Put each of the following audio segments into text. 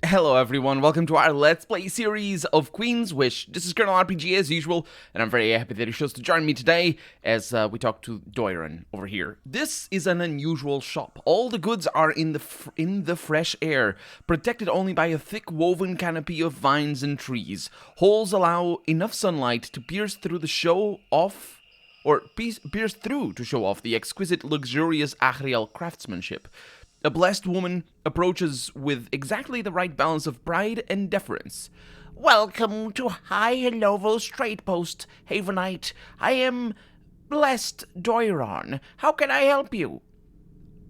Hello everyone, welcome to our Let's Play series of Queen's Wish. This is Colonel RPG as usual, and I'm very happy that you chose to join me today as we talk to Doiron over here. This is an unusual shop. All the goods are in the fresh air, protected only by a thick woven canopy of vines and trees. Holes allow enough sunlight to pierce through to show off the exquisite, luxurious Agriel craftsmanship. A blessed woman approaches with exactly the right balance of pride and deference. Welcome to High Lovo Strait Post, Havenite. I am blessed Doiron. How can I help you?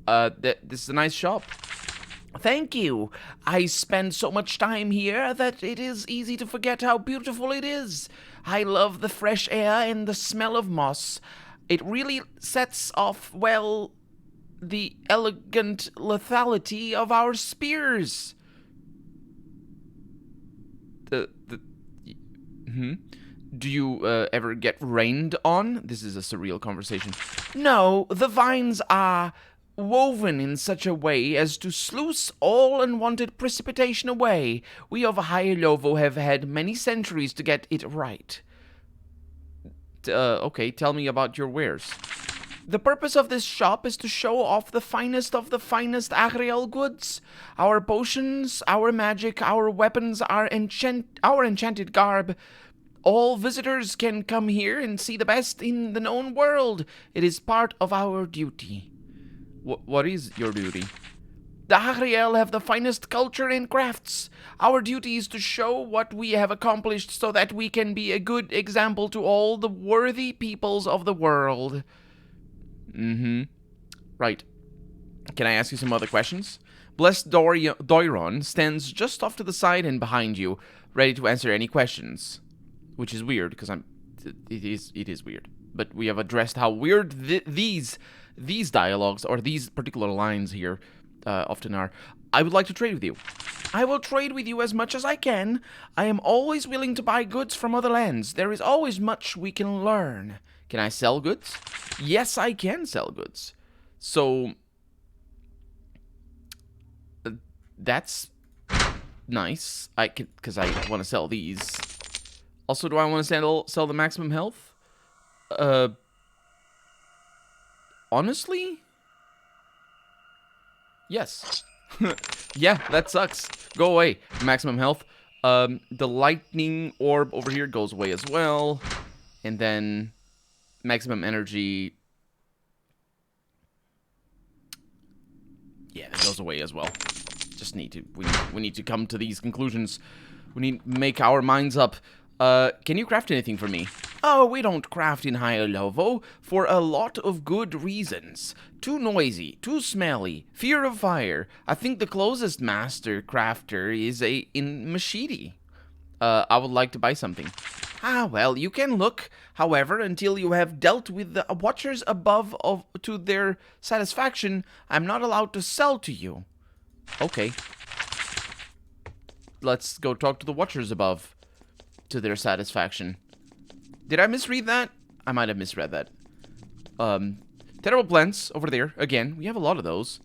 This is a nice shop. Thank you. I spend so much time here that it is easy to forget how beautiful it is. I love the fresh air and the smell of moss. It really sets off, well, the elegant lethality of our spears. Do you ever get rained on? This is a surreal conversation. No, the vines are woven in such a way as to sluice all unwanted precipitation away. We of High Lovo have had many centuries to get it right. Okay, tell me about your wares. The purpose of this shop is to show off the finest of the finest Agriel goods. Our potions, our magic, our weapons, our enchanted garb. All visitors can come here and see the best in the known world. It is part of our duty. What is your duty? The Agriel have the finest culture and crafts. Our duty is to show what we have accomplished so that we can be a good example to all the worthy peoples of the world. Right. Can I ask you some other questions? Blessed Doiron stands just off to the side and behind you, ready to answer any questions. Which is weird, because it is weird. But we have addressed how weird these dialogues, or these particular lines here, often are. I would like to trade with you. I will trade with you as much as I can. I am always willing to buy goods from other lands. There is always much we can learn. Can I sell goods? Yes, I can sell goods. So, that's nice. Because I want to sell these. Also, do I want to sell the maximum health? Honestly? Yes. Yeah, that sucks. Go away. Maximum health. The lightning orb over here goes away as well. And then maximum energy. Yeah, that goes away as well. Just need to we need to come to these conclusions. We need to make our minds up. Can you craft anything for me? Oh, we don't craft in High Lovo for a lot of good reasons. Too noisy, too smelly, fear of fire. I think the closest master crafter is in Mashidi. I would like to buy something. Ah, well, you can look. However, until you have dealt with the watchers above to their satisfaction, I'm not allowed to sell to you. Okay. Let's go talk to the watchers above to their satisfaction. Did I misread that? I might have misread that. Terrible plants over there. Again, we have a lot of those.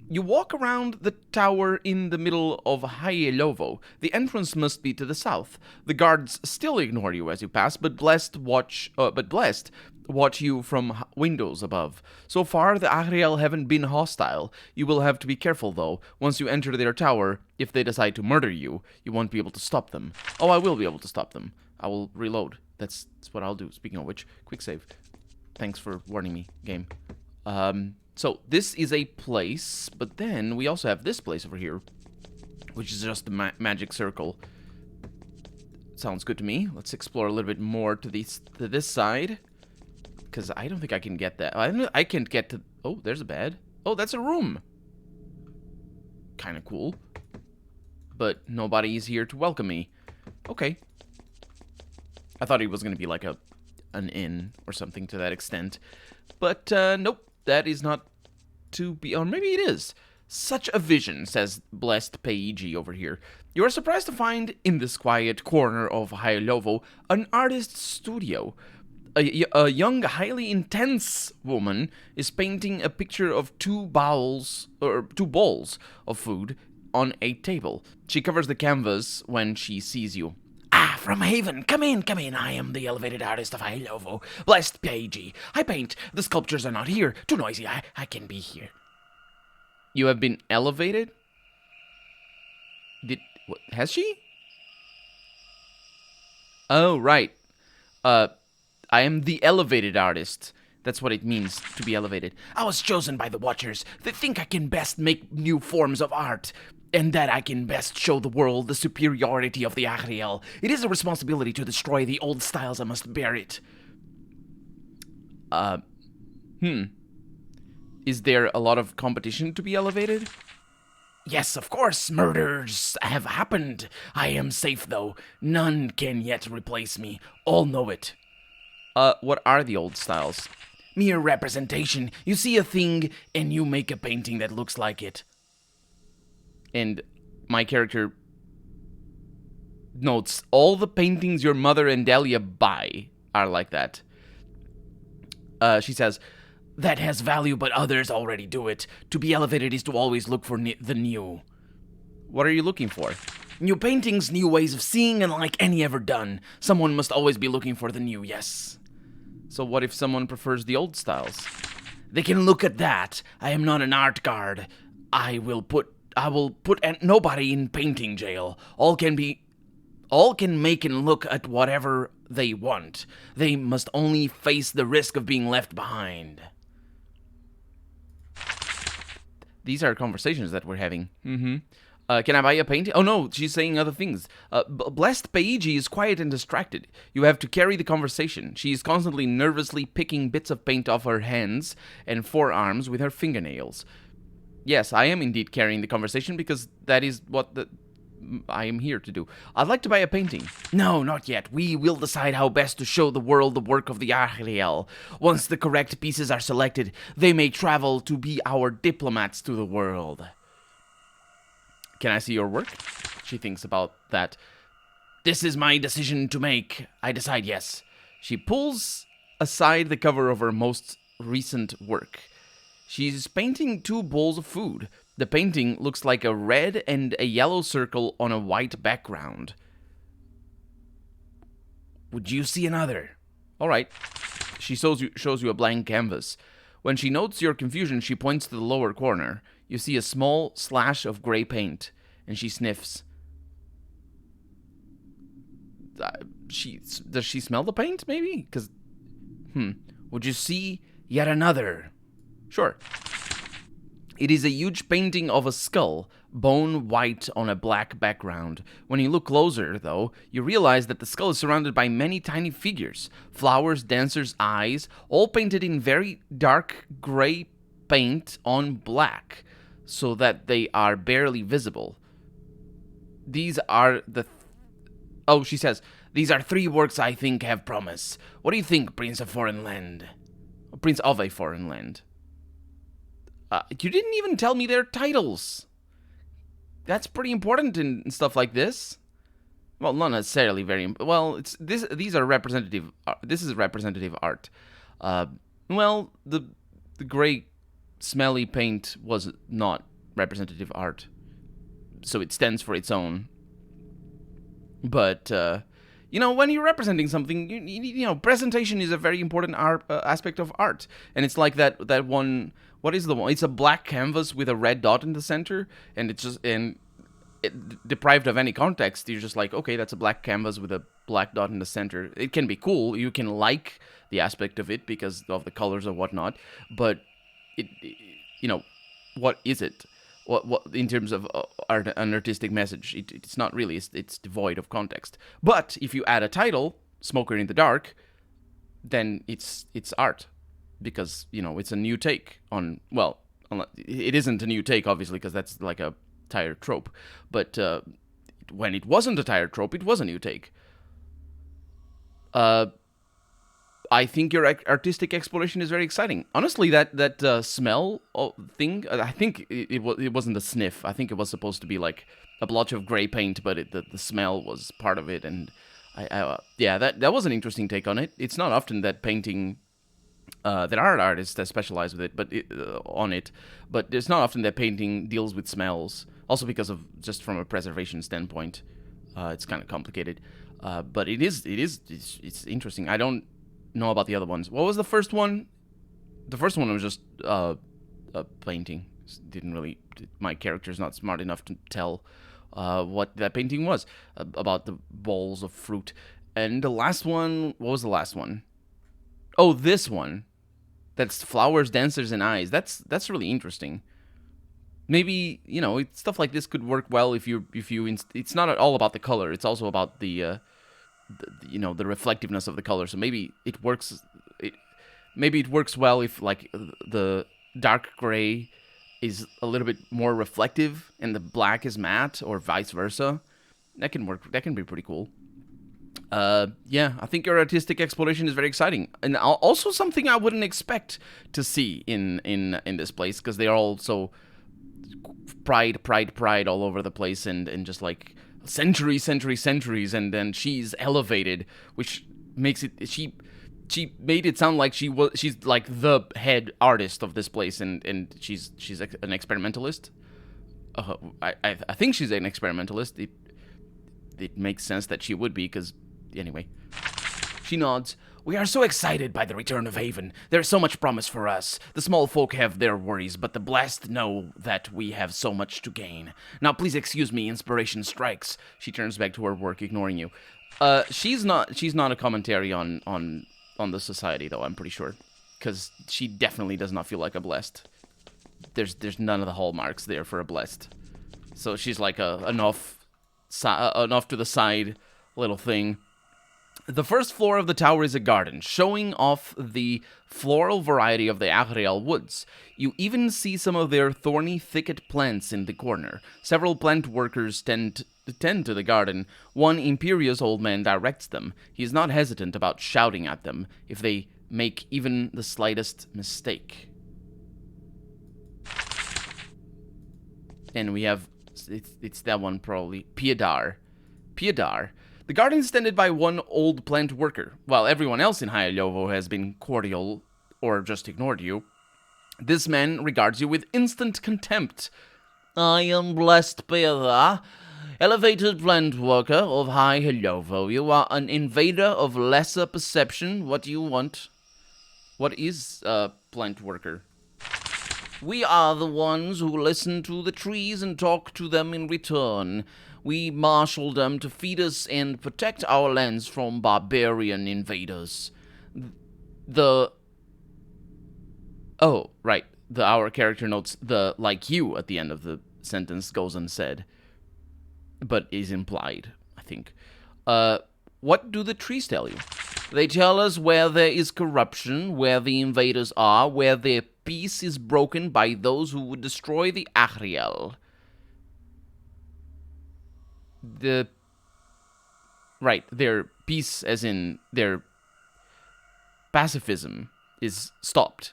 You walk around the tower in the middle of High Lovo. The entrance must be to the south. The guards still ignore you as you pass, but blessed watch you from windows above. So far, the Agriel haven't been hostile. You will have to be careful, though. Once you enter their tower, if they decide to murder you, you won't be able to stop them. Oh, I will be able to stop them. I will reload. That's what I'll do. Speaking of which, quick save. Thanks for warning me, game. So, this is a place, but then we also have this place over here, which is just the magic circle. Sounds good to me. Let's explore a little bit more to this side, because I don't think I can get that. I can't get to... Oh, there's a bed. Oh, that's a room. Kind of cool. But nobody is here to welcome me. Okay. I thought it was going to be like an inn or something to that extent. But, nope. That is not to be... Or maybe it is. Such a vision, says blessed Peiji over here. You are surprised to find, in this quiet corner of High Lovo, an artist's studio. A young, highly intense woman is painting a picture of two bowls of food on a table. She covers the canvas when she sees you. Ah, from Haven. Come in, come in. I am the elevated artist of Ilovo. Blessed Pagey. I paint. The sculptures are not here. Too noisy. I can be here. You have been elevated? Has she? Oh, right. I am the elevated artist. That's what it means to be elevated. I was chosen by the Watchers. They think I can best make new forms of art, and that I can best show the world the superiority of the Ariel. It is a responsibility to destroy the old styles. I must bear it. Is there a lot of competition to be elevated? Yes, of course, murders have happened. I am safe, though. None can yet replace me. All know it. What are the old styles? Mere representation. You see a thing, and you make a painting that looks like it. And my character notes, all the paintings your mother and Dahlia buy are like that. She says, that has value, but others already do it. To be elevated is to always look for the new. What are you looking for? New paintings, new ways of seeing, and like any ever done. Someone must always be looking for the new, yes. So what if someone prefers the old styles? They can look at that. I am not an art guard. I will put nobody in painting jail. All can make and look at whatever they want. They must only face the risk of being left behind. These are conversations that we're having. Can I buy a painting? Oh no, she's saying other things. Blessed Paigi is quiet and distracted. You have to carry the conversation. She is constantly nervously picking bits of paint off her hands and forearms with her fingernails. Yes, I am indeed carrying the conversation because that is what I am here to do. I'd like to buy a painting. No, not yet. We will decide how best to show the world the work of the Ariel. Once the correct pieces are selected, they may travel to be our diplomats to the world. Can I see your work? She thinks about that. This is my decision to make. I decide yes. She pulls aside the cover of her most recent work. She's painting 2 bowls of food. The painting looks like a red and a yellow circle on a white background. Would you see another? All right. She shows you a blank canvas. When she notes your confusion, she points to the lower corner. You see a small slash of gray paint, and she sniffs. Does she smell the paint, maybe? Because, would you see yet another? Sure. It is a huge painting of a skull, bone white on a black background. When you look closer, though, you realize that the skull is surrounded by many tiny figures, flowers, dancers' eyes, all painted in very dark gray paint on black, so that they are barely visible. These are she says, these are 3 works I think have promise. What do you think, Prince of Foreign Land? Prince of a Foreign Land. You didn't even tell me their titles. That's pretty important in stuff like this. Well, not necessarily very. Well, these are representative. This is representative art. Well, the gray, smelly paint was not representative art, so it stands for its own. But when you're representing something, you know, presentation is a very important aspect of art, and it's like that one. What is the one? It's a black canvas with a red dot in the center, and it's just deprived of any context. You're just like, okay, that's a black canvas with a black dot in the center. It can be cool. You can like the aspect of it because of the colors or whatnot, but what is it? What in terms of an artistic message? It's not really. It's devoid of context. But if you add a title, "Smoker in the Dark," then it's art. Because, it's a new take on, well, it isn't a new take, obviously, because that's like a tired trope. But when it wasn't a tired trope, it was a new take. I think your artistic exploration is very exciting. Honestly, that smell thing, I think it wasn't a sniff. I think it was supposed to be like a blotch of gray paint, but the smell was part of it. And that was an interesting take on it. It's not often that painting... there are artists that specialize with it, but it's not often that painting deals with smells Also because of just from a preservation standpoint, it's kind of complicated. But it's interesting. I don't know about the other ones. What was the first one? The first one was just a painting. Didn't really. My character's not smart enough to tell what that painting was about the bowls of fruit. And the last one, what was the last one? Oh, this one. That's flowers, dancers, and eyes. That's really interesting. Maybe stuff like this could work well if you. It's not at all about the color. It's also about the the reflectiveness of the color. So maybe it works. Maybe it works well if like the dark gray is a little bit more reflective and the black is matte, or vice versa. That can work. That can be pretty cool. Yeah, I think your artistic exploration is very exciting, and also something I wouldn't expect to see in this place, because they are all so pride all over the place, and just like centuries, and then she's elevated, which makes it she made it sound like she's like the head artist of this place, and she's an experimentalist. I think she's an experimentalist. It makes sense that she would be, because anyway. She nods. We are so excited by the return of Haven. There is so much promise for us. The small folk have their worries, but the blessed know that we have so much to gain. Now please excuse me, inspiration strikes. She turns back to her work, ignoring you. She's not a commentary on the society, though, I'm pretty sure. Because she definitely does not feel like a blessed. There's none of the hallmarks there for a blessed. So she's like an off to the side little thing. The first floor of the tower is a garden, showing off the floral variety of the Agrial woods. You even see some of their thorny thicket plants in the corner. Several plant workers tend to the garden. One imperious old man directs them. He is not hesitant about shouting at them if they make even the slightest mistake. And we have, it's that one probably, Piedar. The garden is tended by one old plant worker. While everyone else in Hyalovo has been cordial or just ignored you, this man regards you with instant contempt. I am blessed Piedar, elevated plant worker of Hyalovo. You are an invader of lesser perception. What do you want? What is a plant worker? We are the ones who listen to the trees and talk to them in return. We marshal them to feed us and protect our lands from barbarian invaders. Our character notes the like you at the end of the sentence goes unsaid, but is implied, I think. What do the trees tell you? They tell us where there is corruption, where the invaders are, where their peace is broken by those who would destroy the Agriel. Their peace, as in their pacifism, is stopped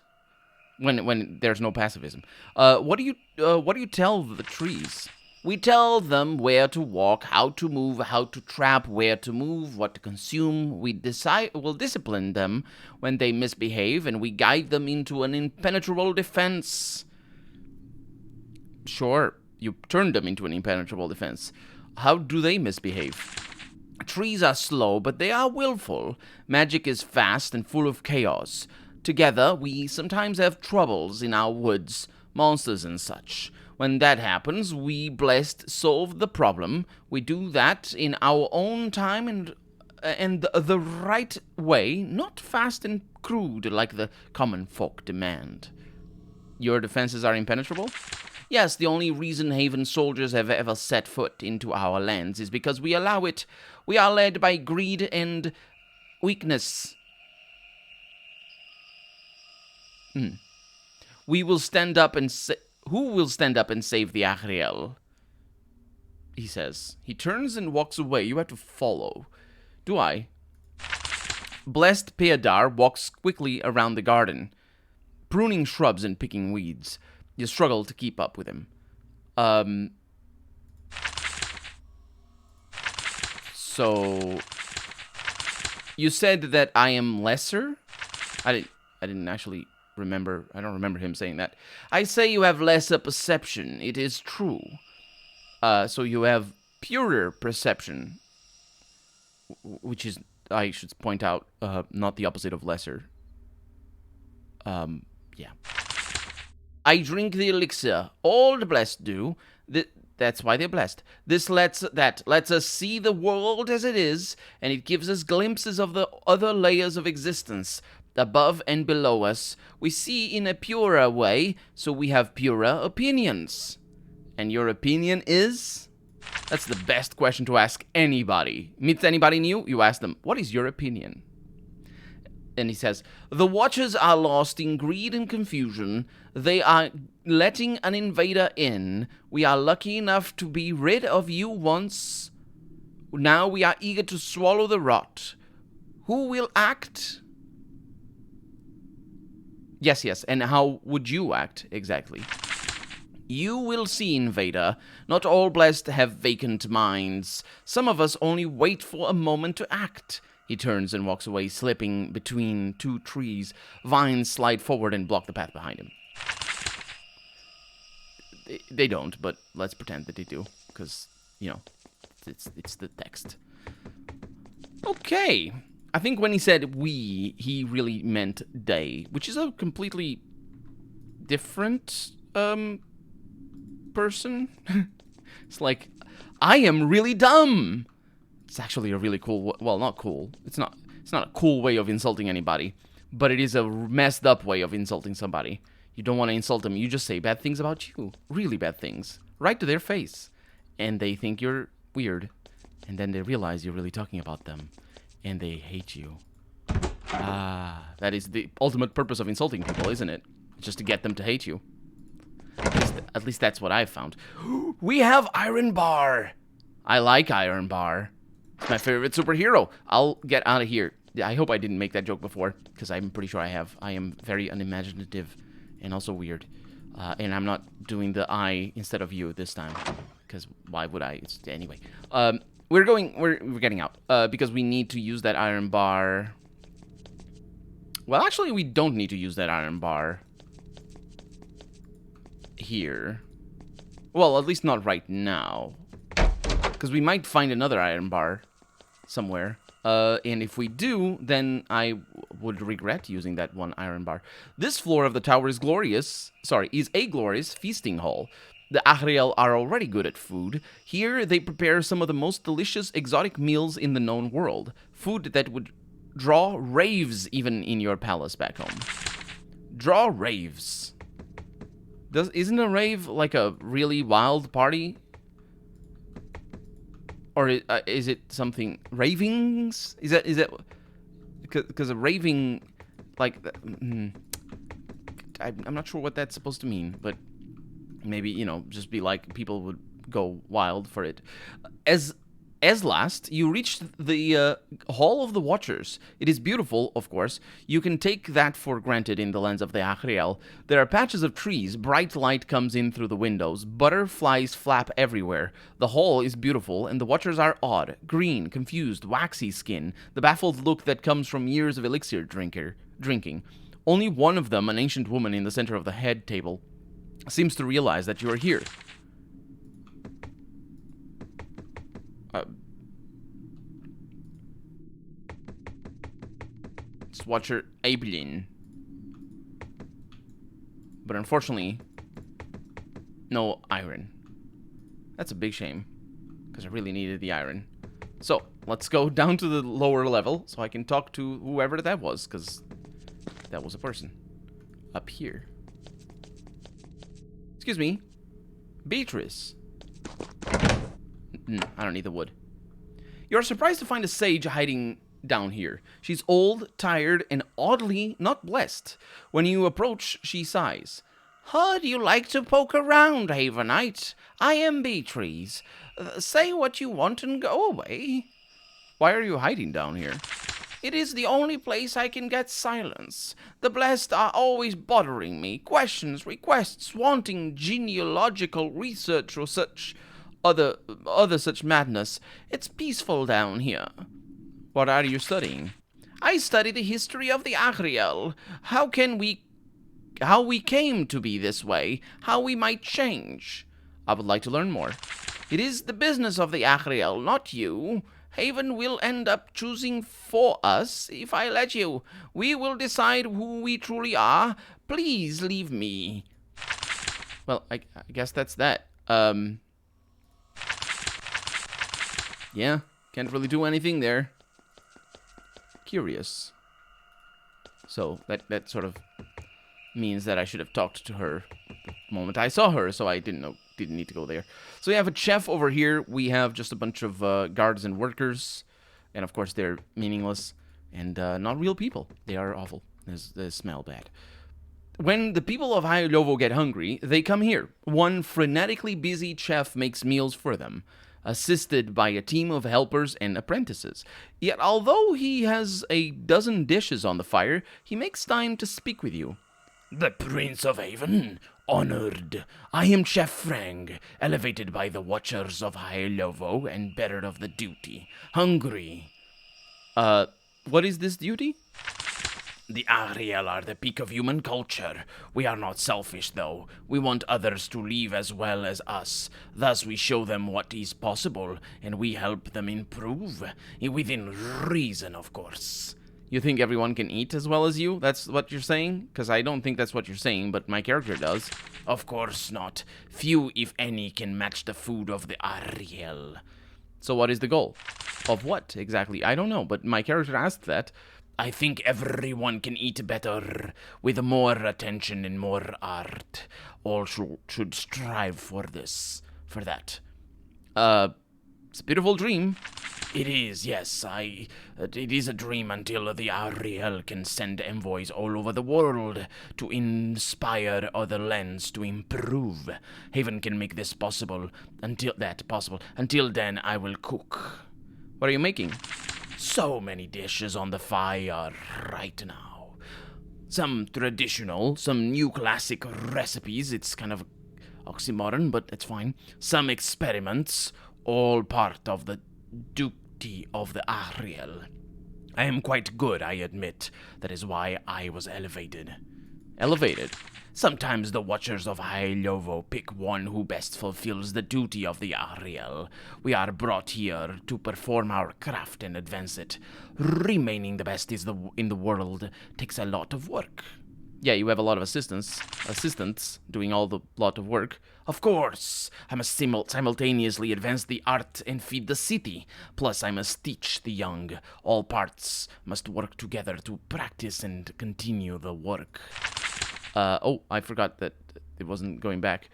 when there's no pacifism. What do you tell the trees? We tell them where to walk, how to move, how to trap, where to move, what to consume. We'll discipline them when they misbehave, and we guide them into an impenetrable defense. Sure, you turned them into an impenetrable defense. How do they misbehave? Trees are slow, but they are willful. Magic is fast and full of chaos. Together, we sometimes have troubles in our woods, monsters and such. When that happens, we blessed solve the problem. We do that in our own time and the right way, not fast and crude like the common folk demand. Your defenses are impenetrable? Yes, the only reason Haven soldiers have ever set foot into our lands is because we allow it. We are led by greed and weakness. We will stand up and who will stand up and save the Agriel? He says. He turns and walks away. You have to follow. Do I? Blessed Piedar walks quickly around the garden, pruning shrubs and picking weeds. You struggle to keep up with him. So you said that I am lesser? I didn't actually remember. I don't remember him saying that. I say you have lesser perception. It is true. So you have purer perception, which is, I should point out, not the opposite of lesser. Yeah. I drink the elixir. All the blessed do. That's why they're blessed. This lets us see the world as it is, and it gives us glimpses of the other layers of existence, above and below us. We see in a purer way, so we have purer opinions. And your opinion is? That's the best question to ask anybody. Meet anybody new, you ask them, what is your opinion? And he says, the Watchers are lost in greed and confusion. They are letting an invader in. We are lucky enough to be rid of you once. Now we are eager to swallow the rot. Who will act? Yes, and how would you act, exactly? You will see, invader. Not all blessed have vacant minds. Some of us only wait for a moment to act. He turns and walks away, slipping between two trees. Vines slide forward and block the path behind him. They don't, but let's pretend that they do, because, you know, it's the text. Okay. I think when he said we, he really meant they, which is a completely different, person. It's like, I am really dumb. It's actually a really cool, well, not cool. It's not a cool way of insulting anybody, but it is a messed up way of insulting somebody. You don't want to insult them. You just say bad things about you. Really bad things. Right to their face. And they think you're weird. And then they realize you're really talking about them. And they hate you. That is the ultimate purpose of insulting people, isn't it? Just to get them to hate you. At least that's what I've found. We have Iron Bar. I like Iron Bar. It's my favorite superhero. I'll get out of here. I hope I didn't make that joke before, because I'm pretty sure I have. I am very unimaginative and also weird. And I'm not doing the I instead of you this time, because why would I? Anyway. We're getting out, because we need to use that Iron Bar. Well, actually, we don't need to use that Iron Bar here. Well, at least not right now. Because we might find another Iron Bar somewhere. And if we do, then I would regret using that one Iron Bar. This floor of the tower is is a glorious feasting hall. The Ahriel are already good at food. Here, they prepare some of the most delicious exotic meals in the known world. Food that would draw raves even in your palace back home. Draw raves. Isn't a rave like a really wild party? Or is it something... Ravings? Is that... Because a raving... Like... I'm not sure what that's supposed to mean, but... Maybe, you know, just be like people would go wild for it. As last, you reach the Hall of the Watchers. It is beautiful, of course. You can take that for granted in the lands of the Ahriel. There are patches of trees. Bright light comes in through the windows. Butterflies flap everywhere. The hall is beautiful, and the Watchers are odd, green, confused, waxy skin, the baffled look that comes from years of elixir drinking. Only one of them, an ancient woman in the center of the head table, seems to realize that you are here. It's Watcher Ablin. But unfortunately, no iron. That's a big shame, because I really needed the iron. So, let's go down to the lower level so I can talk to whoever that was, because that was a person. Up here. Excuse me. Beatrice. I don't need the wood. You're surprised to find a sage hiding down here. She's old, tired, and oddly not blessed. When you approach, she sighs. How'd you like to poke around, Havenite? I am Beatrice. Say what you want and go away. Why are you hiding down here? It is the only place I can get silence. The blessed are always bothering me. Questions, requests, wanting genealogical research or such other such madness. It's peaceful down here. What are you studying? I study the history of the Ahriel. How we came to be this way, how we might change. I would like to learn more. It is the business of the Achriel, not you. Haven will end up choosing for us if I let you. We will decide who we truly are. Please leave me. Well, I guess that's that. Yeah, can't really do anything there. Curious. So that sort of means that I should have talked to her the moment I saw her, so I didn't need to go there. So we have a chef over here. We have just a bunch of guards and workers, and of course they're meaningless and not real people. They are awful. They smell bad. When the people of High Lovo get hungry, they come here. One frenetically busy chef makes meals for them, assisted by a team of helpers and apprentices. Yet although he has a dozen dishes on the fire, he makes time to speak with you. The Prince of Haven, honored. I am Chef Frank, elevated by the Watchers of High Lovo and bearer of the duty. Hungry. What is this duty? The Ariel are the peak of human culture. We are not selfish, though. We want others to live as well as us. Thus we show them what is possible, and we help them improve. Within reason, of course. You think everyone can eat as well as you? That's what you're saying? Because I don't think that's what you're saying, but my character does. Of course not. Few, if any, can match the food of the Ariel. So what is the goal? Of what, exactly? I don't know, but my character asked that. I think everyone can eat better, with more attention and more art. All should strive for that. It's a beautiful dream. It is, yes. It is a dream until the Ariel can send envoys all over the world to inspire other lands to improve. Haven can make this possible. Until then, I will cook. What are you making? So many dishes on the fire right now. Some traditional, some new classic recipes. It's kind of oxymoron, but it's fine. Some experiments, all part of the duty of the Ariel. I am quite good, I admit. That is why I was elevated. Elevated? Sometimes the Watchers of High Lovo pick one who best fulfills the duty of the Ariel. We are brought here to perform our craft and advance it. Remaining the best in the world takes a lot of work. Yeah, you have a lot of assistants doing all the lot of work. Of course, I must simultaneously advance the art and feed the city. Plus, I must teach the young. All parts must work together to practice and continue the work. Oh, I forgot that it wasn't going back.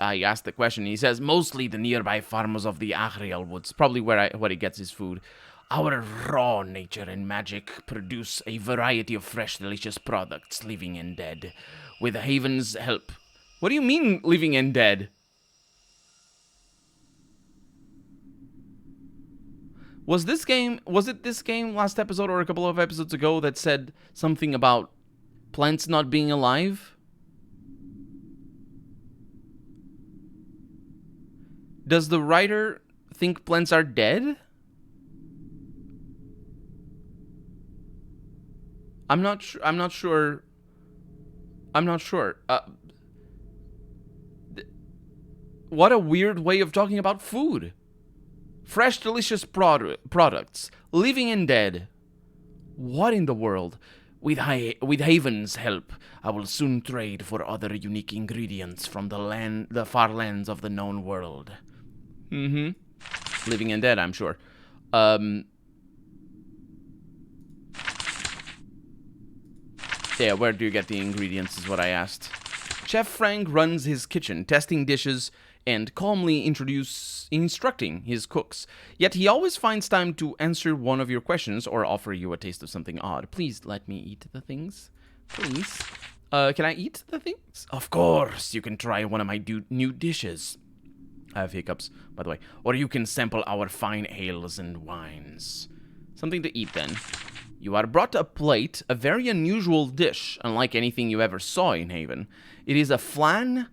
I asked the question. He says, mostly the nearby farmers of the Achriel woods. Probably where he gets his food. Our raw nature and magic produce a variety of fresh, delicious products, living and dead. With Haven's help. What do you mean, living and dead? Was it this game last episode or a couple of episodes ago that said something about plants not being alive? Does the writer think plants are dead? I'm not sure. What a weird way of talking about food. Fresh, delicious products. Living and dead. What in the world? With Haven's help, I will soon trade for other unique ingredients from the far lands of the known world. Living and dead, I'm sure. Yeah, where do you get the ingredients is what I asked. Chef Frank runs his kitchen, testing dishes and calmly instructing his cooks. Yet he always finds time to answer one of your questions or offer you a taste of something odd. Please let me eat the things. Please. Can I eat the things? Of course, you can try one of my new dishes. I have hiccups, by the way. Or you can sample our fine ales and wines. Something to eat, then. You are brought a plate, a very unusual dish, unlike anything you ever saw in Haven. It is a flan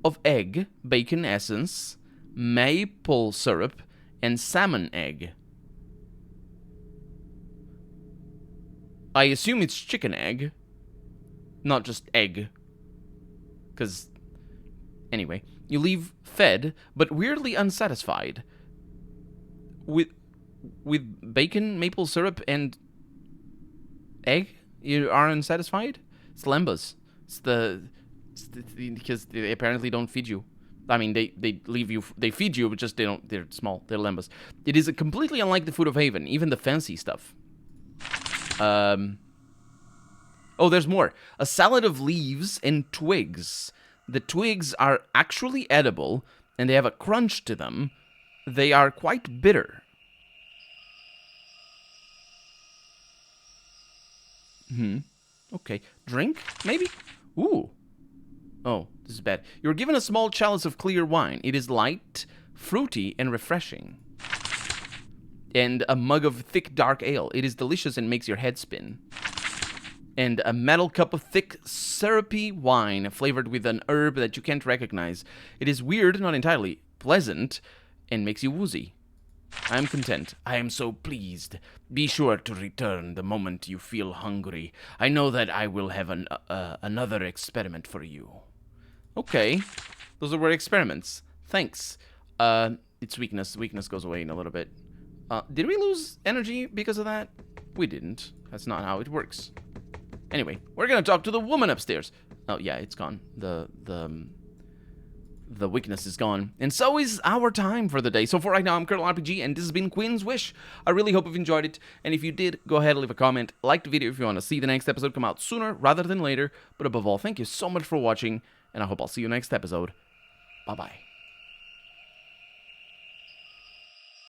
of egg, bacon essence, maple syrup, and salmon egg. I assume it's chicken egg, not just egg. Because, anyway. You leave fed, but weirdly unsatisfied. With bacon, maple syrup, and egg, you are unsatisfied? It's lembas. Because they apparently don't feed you. I mean, they leave you, they feed you, but just they're small, they're lembas. It is completely unlike the food of Haven, even the fancy stuff. Oh, there's more. A salad of leaves and twigs. The twigs are actually edible, and they have a crunch to them. They are quite bitter. Okay. Drink, maybe? Ooh. Oh, this is bad. You're given a small chalice of clear wine. It is light, fruity, and refreshing. And a mug of thick, dark ale. It is delicious and makes your head spin. And a metal cup of thick, syrupy wine flavored with an herb that you can't recognize. It is weird, not entirely pleasant, and makes you woozy. I am content. I am so pleased. Be sure to return the moment you feel hungry. I know that I will have another experiment for you. Okay. Those were experiments. Thanks. It's weakness. Weakness goes away in a little bit. Did we lose energy because of that? We didn't. That's not how it works. Anyway, we're gonna talk to the woman upstairs. Oh, yeah, it's gone. The weakness is gone. And so is our time for the day. So for right now, I'm Colonel RPG, and this has been Queen's Wish. I really hope you've enjoyed it. And if you did, go ahead and leave a comment. Like the video if you want to see the next episode come out sooner rather than later. But above all, thank you so much for watching, and I hope I'll see you next episode. Bye-bye.